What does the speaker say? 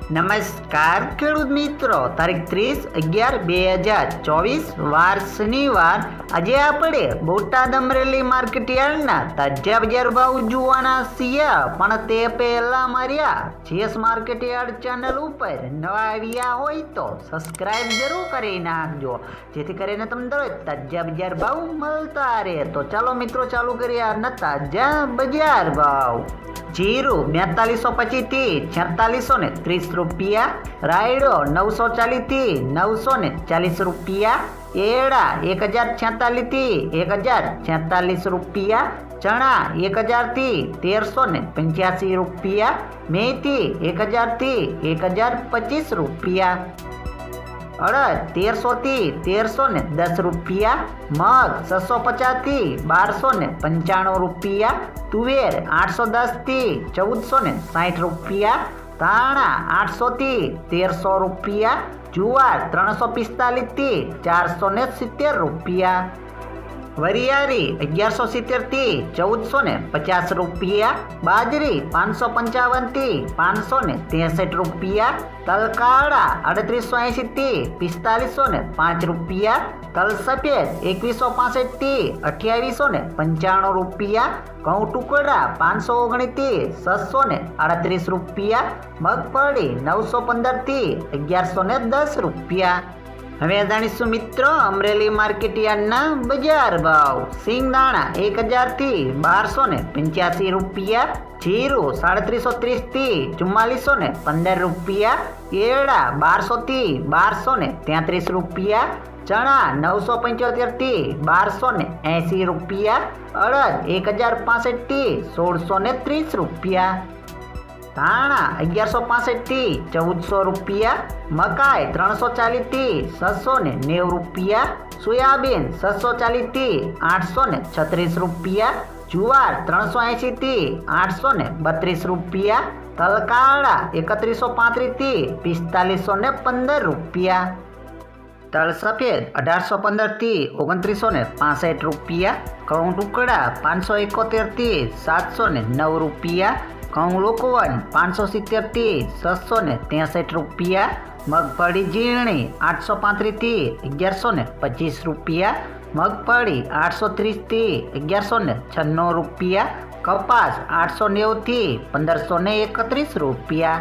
નમસ્કાર ખેડૂત મિત્રો, તારીખ 30/11/2024 વાર શનિવાર. આજે આપણે બોટાદ અમરેલી માર્કેટ યાર્ડના તાજા બજાર ભાવ જોવાના છીએ. પણ તે પહેલા મારી જીએસ માર્કેટ યાર્ડ ચેનલ ઉપર નવા આવ્યા હોય તો સબસ્ક્રાઇબ જરૂર કરી નાખજો, જેથી કરીને તમને દરરોજ તાજા બજાર ભાવ મળતા રહે. તો ચાલો મિત્રો ચાલુ કરીએ આજના તાજા બજાર ભાવ. જીરું 4225 થી 4630 રૂપિયા, રાયડો 940 થી 940 રૂપિયા, એડા 1046 થી 1046 રૂપિયા, ચણા 1000 થી 1385 રૂપિયા, મેથી 1000 થી 1025 રૂપિયા, અડદ 1300 થી 1310 રૂપિયા, મગ 650 થી 1295 રૂપિયા, તુવેર 810 થી 1460 રૂપિયા, ધાણા 800 થી 1300 રૂપિયા, જુવાર 345 થી 470 રૂપિયા, વરિયાળી 1170 થી 1450 રૂપિયા, બાજરી 555 થી 563 રૂપિયા, તલ કાળા 3880 થી 4505 રૂપિયા, તલ સફેદ 2165 થી 2895 રૂપિયા, ઘઉં ટુકડા 519 થી 638 રૂપિયા, મગફળી 915 થી 1110 રૂપિયા. હવે જાણીશું મિત્રો અમરેલી માર્કેટ યાર્ડના બજાર ભાવ. સિંગદાણા 1000 થી 1285 રૂપિયા, જીરું 3730 થી 4415 રૂપિયા, એરડા 1200 થી 1233 રૂપિયા, ચણા 975 થી 1280 રૂપિયા, અડદ 1065 થી 1630 રૂપિયા, ધાણા 1165 થી 1400 રૂપિયા, મકાઈ 340 થી 690 રૂપિયા, સોયાબીન 640 થી 836 રૂપિયા, જુવાર 380 થી 832 રૂપિયા, તલ કાળા 3135 થી 4515 રૂપિયા, તલ સફેદ 1815 થી 2965 રૂપિયા, ઘઉં ટુકડા 571 થી 709 રૂપિયા, ઘઉં લોકવન 570 થી 663 રૂપિયા, મગફળી ઝીણી 835 થી 1125 રૂપિયા, મગફળી 830 થી 1196 રૂપિયા, કપાસ 890 થી 1531 રૂપિયા.